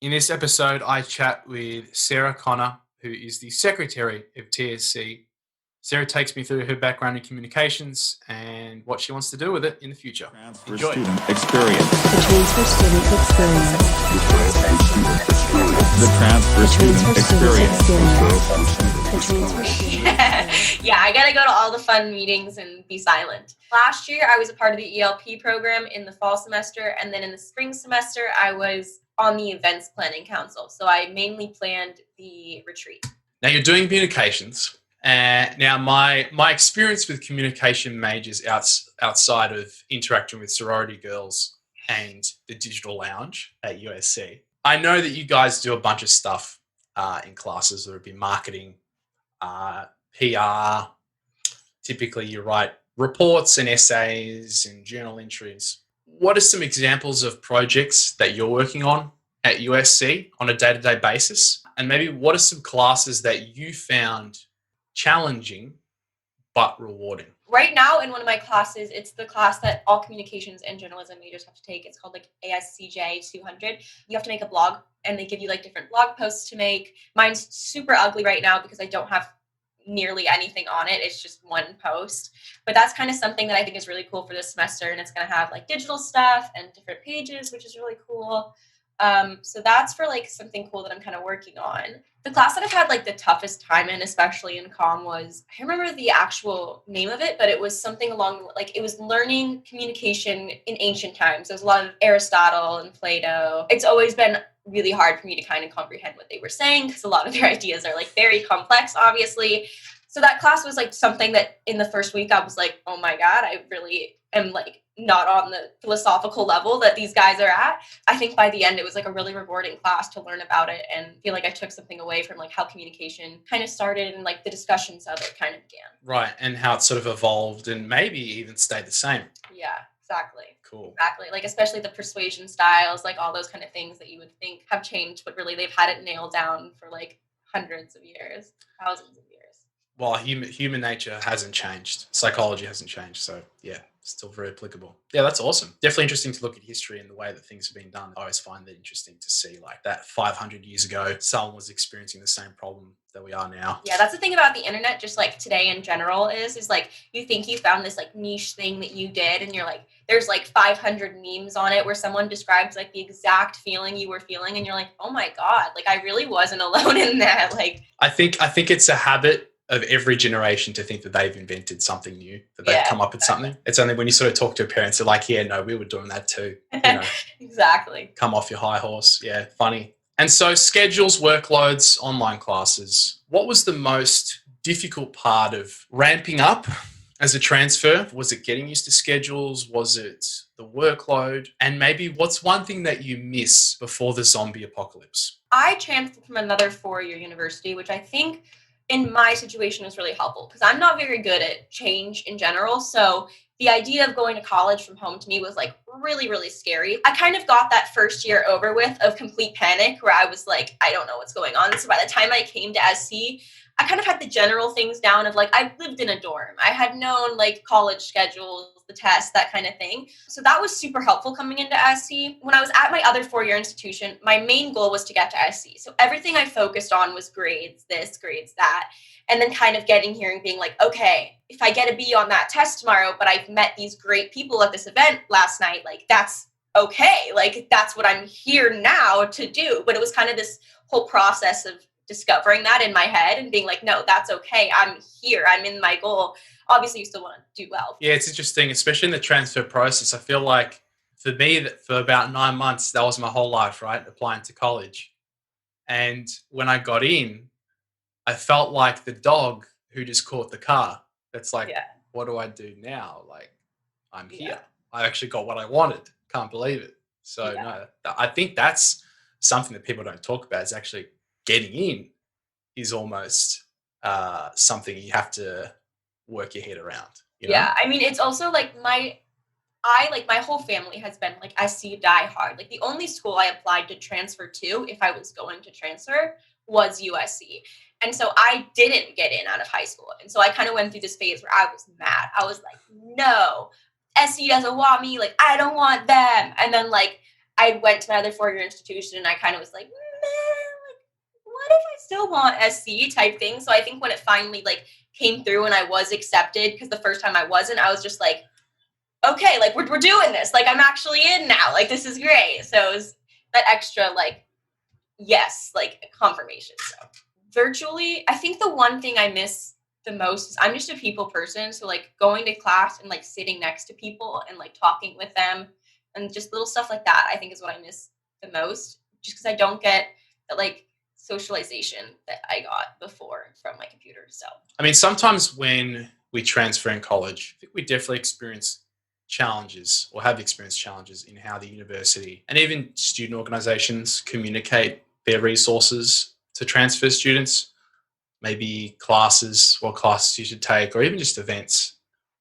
In this episode, I chat with Sarah Connor, who is the secretary of TSC. Sarah takes me through her background in communications and what she wants to do with it in the future. Transfer Enjoy. student experience. The transfer student experience. The transfer student experience. The transfer student experience. Yeah, I gotta go to all the fun meetings and be silent. Last year, I was a part of the ELP program in the fall semester, and then in the spring semester, I was on the events planning council. So I mainly planned the retreat. Now you're doing communications. Now my experience with communication majors outside of interacting with sorority girls and the digital lounge at USC, I know that you guys do a bunch of stuff in classes, whether it be marketing, PR. Typically you write reports and essays and journal entries. What are some examples of projects that you're working on at USC on a day-to-day basis? And maybe what are some classes that you found challenging but rewarding? Right now in one of my classes, it's the class that all communications and journalism majors have to take. It's called like ASCJ 200. You have to make a blog and they give you like different blog posts to make. Mine's super ugly right now because I don't have nearly anything on it. It's just one post. But that's kind of something that I think is really cool for this semester. And it's going to have like digital stuff and different pages, which is really cool. So that's for like something cool that I'm kind of working on. The class that I've had like the toughest time in, especially in comm, was, I remember the actual name of it, but it was something along like it was learning communication in ancient times. There's a lot of Aristotle and Plato. It's always been really hard for me to kind of comprehend what they were saying because a lot of their ideas are like very complex, obviously. So that class was like something that in the first week I was like, oh my God, I really am like not on the philosophical level that these guys are at. I think by the end it was like a really rewarding class to learn about it and feel like I took something away from like how communication kind of started and like the discussions of it kind of began. Right, and how it sort of evolved and maybe even stayed the same. Yeah, exactly. Cool. Exactly. Like especially the persuasion styles, like all those kind of things that you would think have changed, but really they've had it nailed down for like hundreds of years, thousands of years. Well, human nature hasn't changed. Psychology hasn't changed. So, yeah, still very applicable. Yeah, that's awesome. Definitely interesting to look at history and the way that things have been done. I always find that interesting to see like that 500 years ago, someone was experiencing the same problem that we are now. Yeah, that's the thing about the internet, just like today in general is like you think you found this like niche thing that you did and you're like, there's like 500 memes on it where someone describes like the exact feeling you were feeling and you're like, oh my God, like I really wasn't alone in that. Like I think it's a habit of every generation to think that they've invented something new, that they've come up with something. It's only when you sort of talk to your parents, they're like, yeah, no, we were doing that too. You know, exactly. come off your high horse. Yeah, funny. And so schedules, workloads, online classes. What was the most difficult part of ramping up as a transfer? Was it getting used to schedules? Was it the workload? And maybe what's one thing that you miss before the zombie apocalypse? I transferred from another 4-year university, which I think in my situation was really helpful because I'm not very good at change in general. So the idea of going to college from home to me was like really, really scary. I kind of got that first year over with of complete panic where I was like, I don't know what's going on. So by the time I came to SC, I kind of had the general things down of like, I lived in a dorm. I had known like college schedules, the tests, that kind of thing. So that was super helpful coming into SC. When I was at my other 4-year institution, my main goal was to get to SC. So everything I focused on was grades, this, grades, that. And then kind of getting here and being like, okay, if I get a B on that test tomorrow, but I've met these great people at this event last night, like that's okay. Like that's what I'm here now to do. But it was kind of this whole process of discovering that in my head and being like, no, that's okay. I'm here. I'm in my goal. Obviously, you still want to do well. Yeah, it's interesting, especially in the transfer process. I feel like for me, for about 9 months, that was my whole life, right? Applying to college. And when I got in, I felt like the dog who just caught the car. That's like, what do I do now? Like, I'm here. I actually got what I wanted. Can't believe it. So, no, I think that's something that people don't talk about is actually getting in is almost something you have to work your head around. You know? Yeah, I mean, it's also like my whole family has been like SC die hard. Like the only school I applied to transfer to if I was going to transfer was USC. And so I didn't get in out of high school. And so I kind of went through this phase where I was mad. I was like, no, SC doesn't want me. Like, I don't want them. And then like I went to my other 4-year institution and I kind of was like, man, like, what if I still want SC type thing? So I think when it finally like came through and I was accepted, because the first time I wasn't, I was just like, okay, like we're doing this. Like I'm actually in now. Like this is great. So it was that extra like, yes, like confirmation. So virtually, I think the one thing I miss the most is I'm just a people person. So like going to class and like sitting next to people and like talking with them and just little stuff like that, I think is what I miss the most. Just because I don't get the like socialization that I got before from my computer. So I mean, sometimes when we transfer in college, I think we definitely experience challenges or have experienced challenges in how the university and even student organizations communicate their resources to transfer students, maybe classes, what classes you should take, or even just events.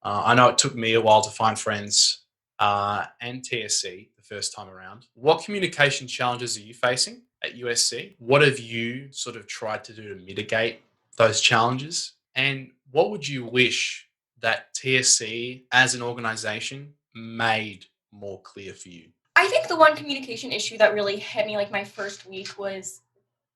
I know it took me a while to find friends and TSC the first time around. What communication challenges are you facing at USC? What have you sort of tried to do to mitigate those challenges? And what would you wish that TSC as an organization made more clear for you? I think the one communication issue that really hit me like my first week was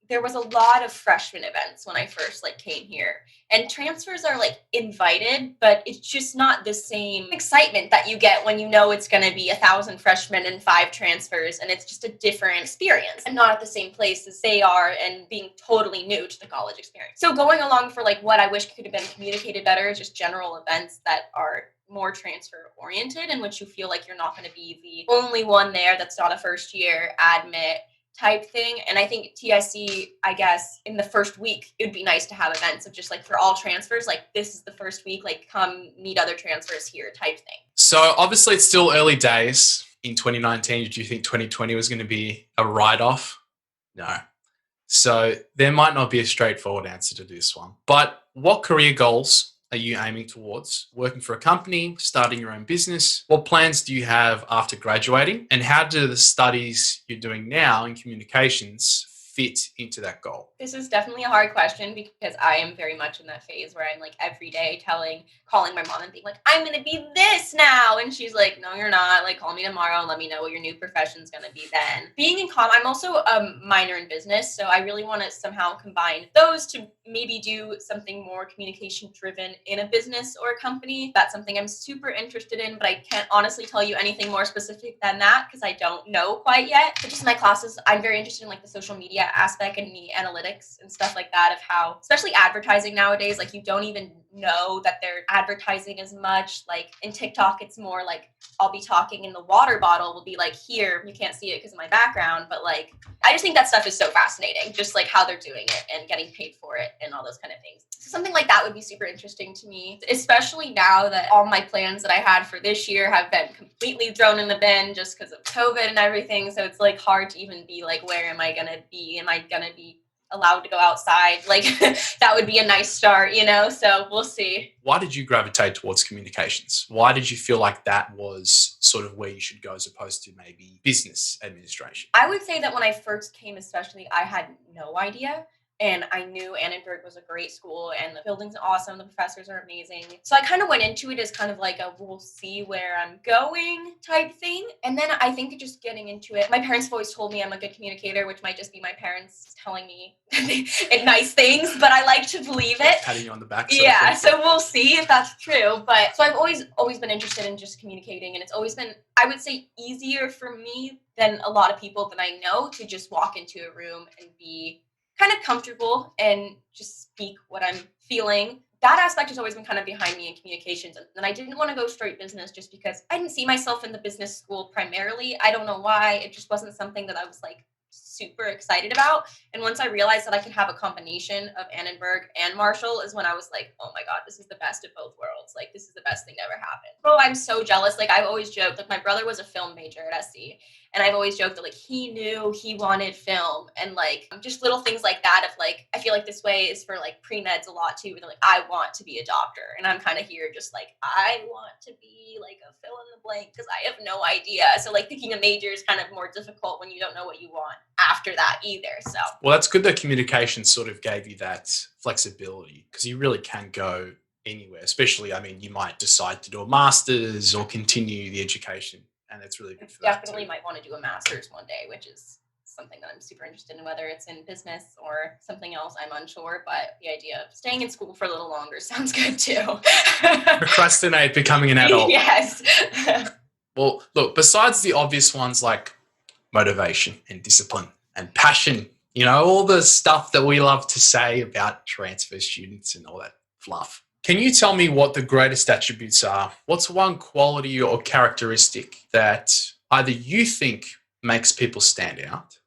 there was a lot of freshman events when I first like came here, and transfers are like invited, but it's just not the same excitement that you get when you know it's going to be 1,000 freshmen and 5 transfers, and it's just a different experience and not at the same place as they are and being totally new to the college experience. So going along for like what I wish could have been communicated better is just general events that are more transfer oriented, in which you feel like you're not going to be the only one there that's not a first year admit type thing. And I think TIC, I guess, in the first week, it would be nice to have events of just like for all transfers, like this is the first week, like come meet other transfers here type thing. So obviously it's still early days in 2019. Did you think 2020 was going to be a write-off? No. So there might not be a straightforward answer to this one. But what career goals are you aiming towards? Working for a company, starting your own business? What plans do you have after graduating? And how do the studies you're doing now in communications fit into that goal? This is definitely a hard question because I am very much in that phase where I'm like every day calling my mom and being like, I'm going to be this now. And she's like, no, you're not. Like, call me tomorrow and let me know what your new profession is going to be then. Being in I'm also a minor in business. So I really want to somehow combine those to maybe do something more communication driven in a business or a company. That's something I'm super interested in, but I can't honestly tell you anything more specific than that because I don't know quite yet. But just my classes, I'm very interested in like the social media aspect and the analytics and stuff like that of how, especially advertising nowadays, like you don't even know that they're advertising as much. Like in TikTok, it's more like I'll be talking and the water bottle will be like here. You can't see it because of my background, but like I just think that stuff is so fascinating, just like how they're doing it and getting paid for it and all those kind of things. So something like that would be super interesting to me, especially now that all my plans that I had for this year have been completely thrown in the bin just because of COVID and everything. So it's like hard to even be like, where am I going to be? Am I going to be allowed to go outside? Like that would be a nice start, you know? So we'll see. Why did you gravitate towards communications? Why did you feel like that was sort of where you should go as opposed to maybe business administration? I would say that when I first came, especially, I had no idea. And I knew Annenberg was a great school and the building's awesome. The professors are amazing. So I kind of went into it as kind of like a we'll see where I'm going type thing. And then I think just getting into it, my parents have always told me I'm a good communicator, which might just be my parents telling me nice things, but I like to believe it. Patting you on the back. Yeah, so we'll see if that's true. But so I've always been interested in just communicating, and it's always been, I would say, easier for me than a lot of people that I know to just walk into a room and be kind of comfortable and just speak what I'm feeling. That aspect has always been kind of behind me in communications. And I didn't want to go straight business just because I didn't see myself in the business school primarily. I don't know why. It just wasn't something that I was like super excited about. And once I realized that I could have a combination of Annenberg and Marshall is when I was like, oh my God, this is the best of both worlds. Like, this is the best thing that ever happened. Oh, I'm so jealous. Like, I've always joked, like, my brother was a film major at SC. And I've always joked that, like, he knew he wanted film. And, like, just little things like that of, like, I feel like this way is for, like, pre-meds a lot, too. They're like, I want to be a doctor. And I'm kind of here just, like, I want to be, like, a fill in the blank because I have no idea. So, like, picking a major is kind of more difficult when you don't know what you want after that either. So, well, that's good that communication sort of gave you that flexibility because you really can go anywhere, especially, I mean, you might decide to do a master's or continue the education and it's really I good for that definitely too. might want to do a master's one day, which is something that I'm super interested in, whether it's in business or something else. I'm unsure, but the idea of staying in school for a little longer sounds good too. Procrastinate becoming an adult. Yes. Well, look, besides the obvious ones like motivation and discipline and passion, all the stuff that we love to say about transfer students and all that fluff. Can you tell me what the greatest attributes are? What's one quality or characteristic that either you think makes people stand out,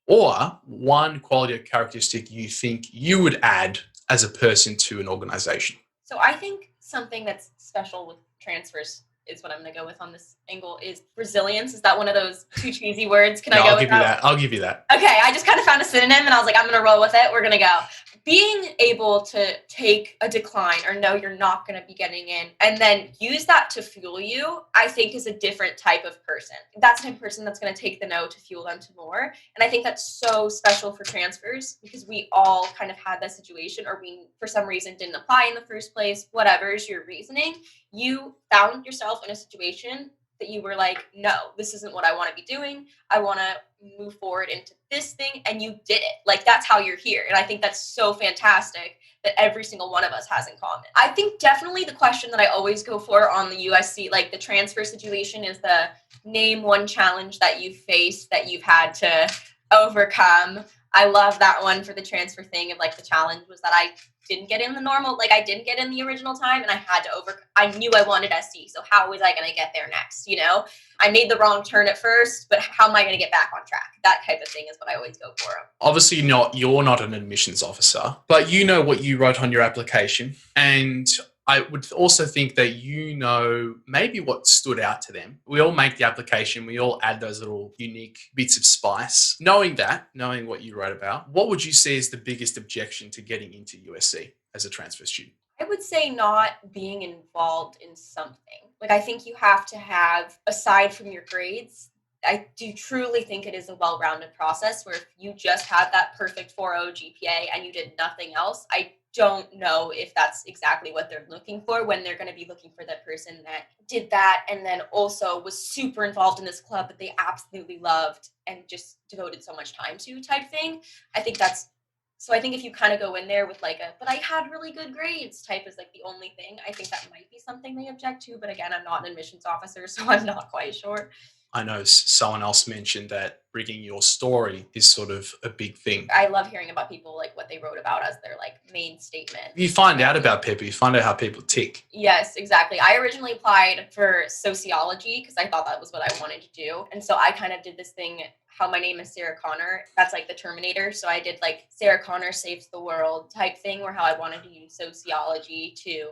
or one quality or characteristic you think you would add as a person to an organization? So I think something that's special with transfers is what I'm going to go with on this angle is resilience. Is that one of those too cheesy words? Can I go I'll with give you that. I'll give you that. Okay, I just kind of found a synonym and I was like, I'm going to roll with it. We're going to go. Being able to take a decline or know you're not going to be getting in and then use that to fuel you, I think is a different type of person. That's the type of person that's going to take the no to fuel them to more. And I think that's so special for transfers because we all kind of had that situation, or we, for some reason, didn't apply in the first place. Whatever is your reasoning, you found yourself in a situation that you were like, no, this isn't what I want to be doing. I want to move forward into this thing, and you did it. Like, that's how you're here. And I think that's so fantastic that every single one of us has in common. I think definitely the question that I always go for on the USC, like the transfer situation, is the name one challenge that you've faced that you've had to overcome. I love that one for the transfer thing of like the challenge was that I didn't get in the normal, like I didn't get in the original time and I had to I knew I wanted SC. So how was I going to get there next? I made the wrong turn at first, but how am I going to get back on track? That type of thing is what I always go for. Obviously you're not an admissions officer, but you know what you wrote on your application. And I would also think that maybe what stood out to them. We all make the application. We all add those little unique bits of spice. Knowing what you wrote about, what would you say is the biggest objection to getting into USC as a transfer student? I would say not being involved in something. Like, I think you have to have, aside from your grades, I do truly think it is a well-rounded process where if you just had that perfect 4.0 GPA and you did nothing else, I don't know if that's exactly what they're looking for when they're going to be looking for that person that did that and then also was super involved in this club that they absolutely loved and just devoted so much time to type thing. I think if you kind of go in there with like but I had really good grades type is like the only thing, I think that might be something they object to. But again, I'm not an admissions officer, so I'm not quite sure. I know someone else mentioned that bringing your story is sort of a big thing. I love hearing about people, like what they wrote about as their like main statement. You find out about people, you find out how people tick. Yes, exactly. I originally applied for sociology because I thought that was what I wanted to do. And so I kind of did this thing, how my name is Sarah Connor. That's like the Terminator. So I did like Sarah Connor saves the world type thing, where how I wanted to use sociology to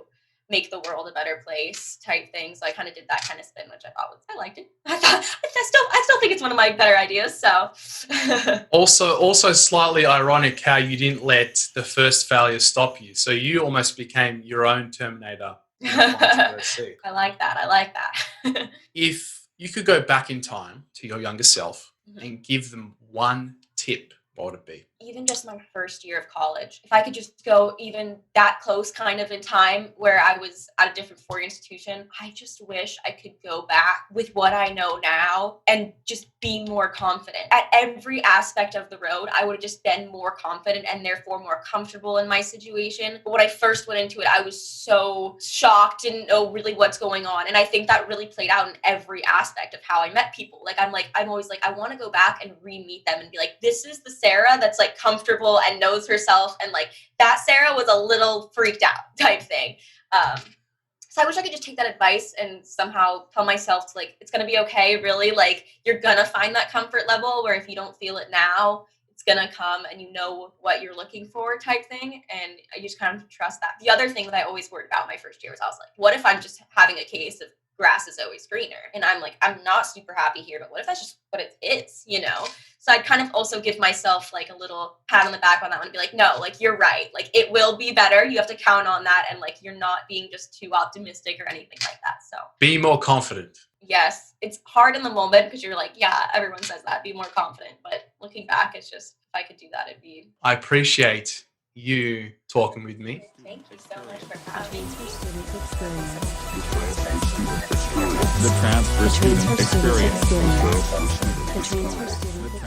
make the world a better place type thing. So I kind of did that kind of spin, which I liked it. I still think it's one of my better ideas. So also slightly ironic how you didn't let the first failure stop you. So you almost became your own Terminator. I like that. If you could go back in time to your younger self and give them one tip, what would it be? Even just my first year of college, if I could just go even that close kind of in time where I was at a different four-year institution, I just wish I could go back with what I know now and just be more confident. At every aspect of the road, I would have just been more confident and therefore more comfortable in my situation. But when I first went into it, I was so shocked, didn't know really what's going on. And I think that really played out in every aspect of how I met people. I'm always like, I want to go back and re-meet them and be like, this is the Sarah that's like comfortable and knows herself, and like that Sarah was a little freaked out type thing. So I wish I could just take that advice and somehow tell myself to like, it's gonna be okay, really. Like, you're gonna find that comfort level where if you don't feel it now, it's gonna come and you know what you're looking for type thing. And I just kind of trust that. The other thing that I always worried about my first year was I was like, what if I'm just having a case of grass is always greener? And I'm like, I'm not super happy here, but what if that's just what it is, So I'd kind of also give myself like a little pat on the back on that one and be like, no, like you're right. Like it will be better. You have to count on that. And like, you're not being just too optimistic or anything like that. So be more confident. Yes, it's hard in the moment because you're like, yeah, everyone says that, be more confident. But looking back, it's just, if I could do that, it'd be. I appreciate you talking with me. Thank you so much for The having me. transfer student experience. The transfer The student transfer student experience. experience. The transfer student experience.